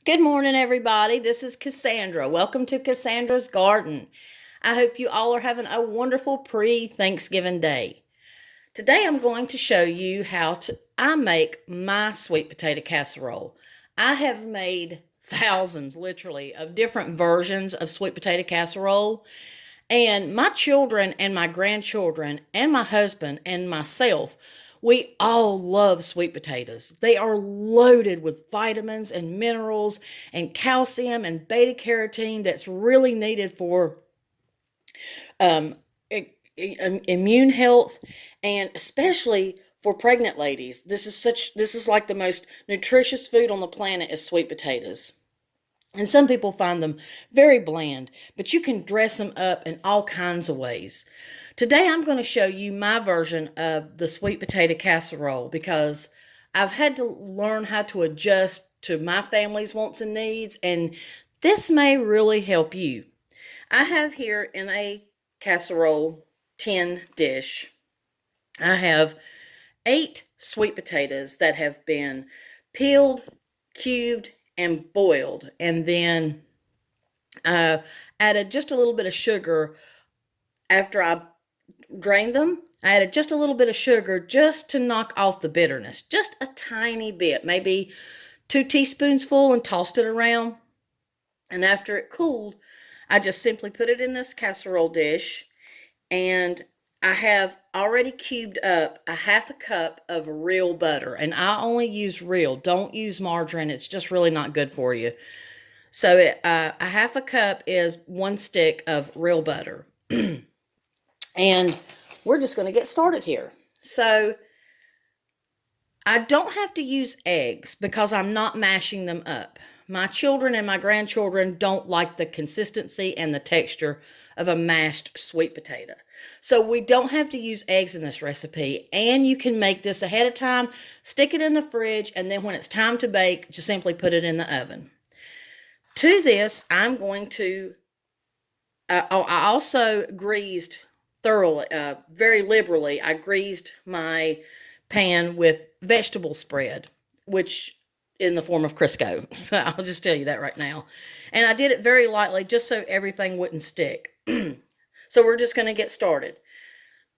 Good morning, everybody. This is Cassandra. Welcome to Cassandra's Garden. I hope you all are having a wonderful pre-Thanksgiving day. Today I'm going to show you how I make my sweet potato casserole. I have made thousands, literally, of different versions of sweet potato casserole. And my children and my grandchildren and my husband and myself, we all love sweet potatoes. They are loaded with vitamins and minerals and calcium and beta carotene that's really needed for um, immune health, and especially for pregnant ladies. This is like the most nutritious food on the planet is sweet potatoes. And some people find them very bland, but you can dress them up in all kinds of ways. Today I'm going to show you my version of the sweet potato casserole because I've had to learn how to adjust to my family's wants and needs, and this may really help you. I have here in a casserole tin dish, I have 8 sweet potatoes that have been peeled, cubed, and boiled, and then added just a little bit of sugar after I drained them. I added just a little bit of sugar just to knock off the bitterness, just a tiny bit, maybe 2 teaspoons full, and tossed it around. And after it cooled, I just simply put it in this casserole dish, and I have already cubed up a half a cup of real butter, and I only use real. Don't use margarine. It's just really not good for you. So a half a cup is 1 stick of real butter. And we're just going to get started here. So I don't have to use eggs because I'm not mashing them up. My children and my grandchildren don't like the consistency and the texture of a mashed sweet potato. So we don't have to use eggs in this recipe, and you can make this ahead of time, stick it in the fridge, and then when it's time to bake, just simply put it in the oven. To this, I'm going to, I also greased thoroughly, very liberally, I greased my pan with vegetable spread, which in the form of Crisco. I'll just tell you that right now. And I did it very lightly just so everything wouldn't stick. So we're just going to get started.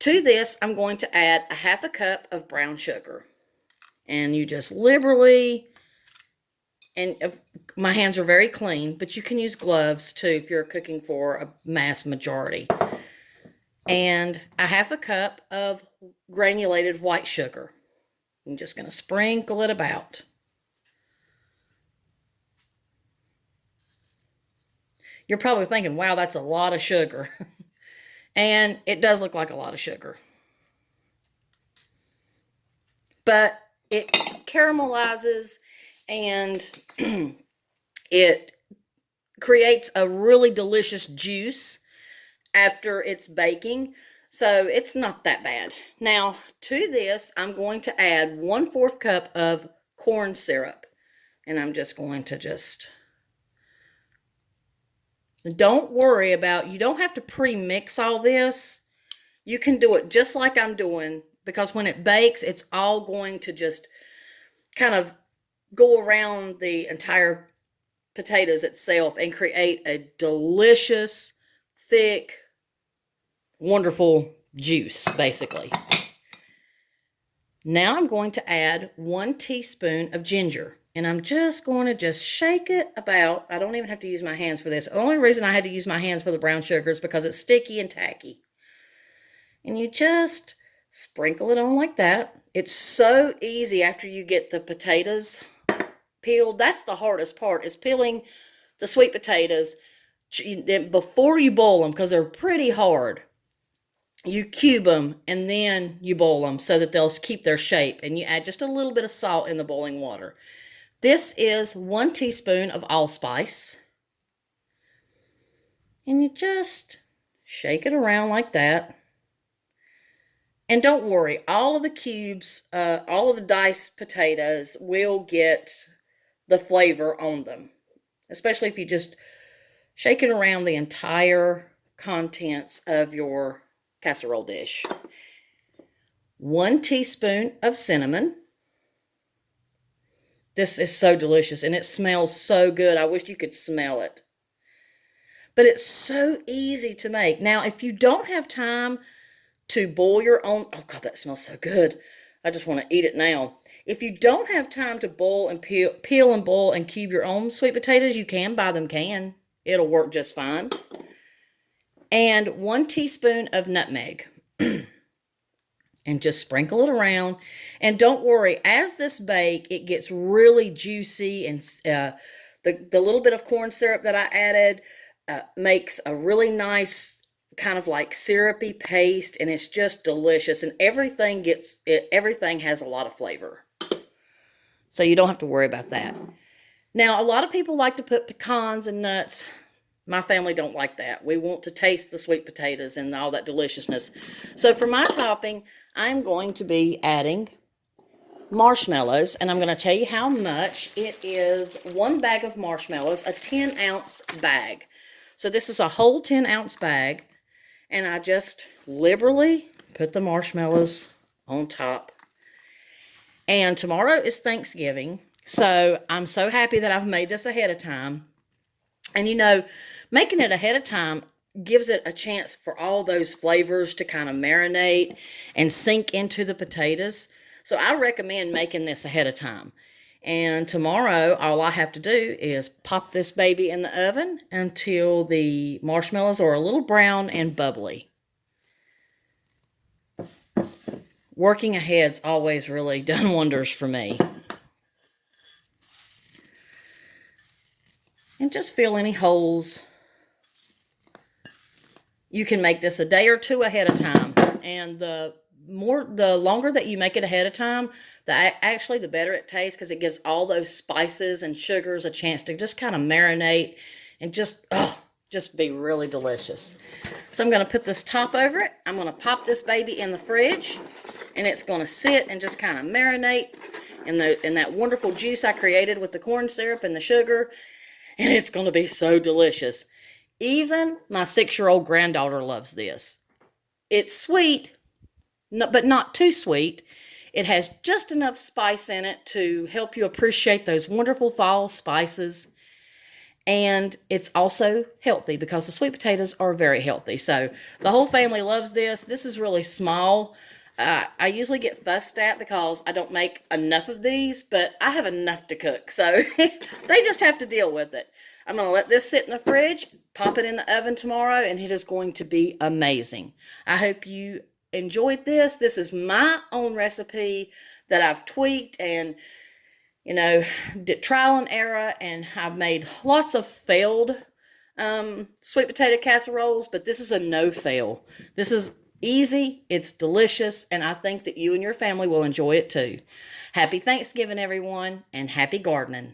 To this, I'm going to add a half a cup of brown sugar. And you just liberally, and my hands are very clean, but you can use gloves too if you're cooking for a mass majority. And a half a cup of granulated white sugar. I'm just going to sprinkle it about. You're probably thinking, wow, that's a lot of sugar. And it does look like a lot of sugar. But it caramelizes and it creates a really delicious juice after it's baking. So it's not that bad. Now, to this, I'm going to add 1/4 cup of corn syrup. And I'm just going to don't worry about, you don't have to pre-mix all this. You can do it just like I'm doing, because when it bakes, it's all going to just kind of go around the entire potatoes itself and create a delicious, thick, wonderful juice, basically. Now I'm going to add 1 teaspoon of ginger. And I'm just going to shake it about. I don't even have to use my hands for this. The only reason I had to use my hands for the brown sugar is because it's sticky and tacky. And you just sprinkle it on like that. It's so easy after you get the potatoes peeled. That's the hardest part, is peeling the sweet potatoes before you boil them, because they're pretty hard. You cube them and then you boil them so that they'll keep their shape. And you add just a little bit of salt in the boiling water. This is 1 teaspoon of allspice. And you just shake it around like that. And don't worry, all of the cubes, all of the diced potatoes will get the flavor on them. Especially if you just shake it around the entire contents of your casserole dish. 1 teaspoon of cinnamon. This is so delicious, and it smells so good. I wish you could smell it. But it's so easy to make. Now, if you don't have time to boil your own, oh God, that smells so good. I just want to eat it now. If you don't have time to boil and peel and boil and cube your own sweet potatoes, you can buy them canned. It'll work just fine. And 1 teaspoon of nutmeg. And just sprinkle it around. And don't worry, as this bake, it gets really juicy, and the little bit of corn syrup that I added makes a really nice kind of like syrupy paste, and it's just delicious. And everything has a lot of flavor, so you don't have to worry about that. Now, a lot of people like to put pecans and nuts. My family don't like that. We want to taste the sweet potatoes and all that deliciousness. So for my topping, I'm going to be adding marshmallows, and I'm going to tell you how much. It is 1 bag of marshmallows, a 10-ounce bag. So this is a whole 10-ounce bag, and I just liberally put the marshmallows on top. And tomorrow is Thanksgiving, so I'm so happy that I've made this ahead of time. And you know, making it ahead of time gives it a chance for all those flavors to kind of marinate and sink into the potatoes. So I recommend making this ahead of time. And tomorrow, all I have to do is pop this baby in the oven until the marshmallows are a little brown and bubbly. Working ahead's always really done wonders for me. And just fill any holes. You can make this a day or two ahead of time, and the longer that you make it ahead of time, the better it tastes, because it gives all those spices and sugars a chance to just kind of marinate and just be really delicious. So I'm going to put this top over it. I'm going to pop this baby in the fridge, and it's going to sit and just kind of marinate in that wonderful juice I created with the corn syrup and the sugar, and it's going to be so delicious. Even my 6-year-old granddaughter loves this. It's sweet, but not too sweet. It has just enough spice in it to help you appreciate those wonderful fall spices. And it's also healthy, because the sweet potatoes are very healthy. So the whole family loves this. This is really small. I usually get fussed at because I don't make enough of these, but I have enough to cook. So they just have to deal with it. I'm going to let this sit in the fridge, pop it in the oven tomorrow, and it is going to be amazing. I hope you enjoyed this. This is my own recipe that I've tweaked and, did trial and error, and I've made lots of failed sweet potato casseroles, but this is a no-fail. This is easy, it's delicious, and I think that you and your family will enjoy it too. Happy Thanksgiving, everyone, and happy gardening.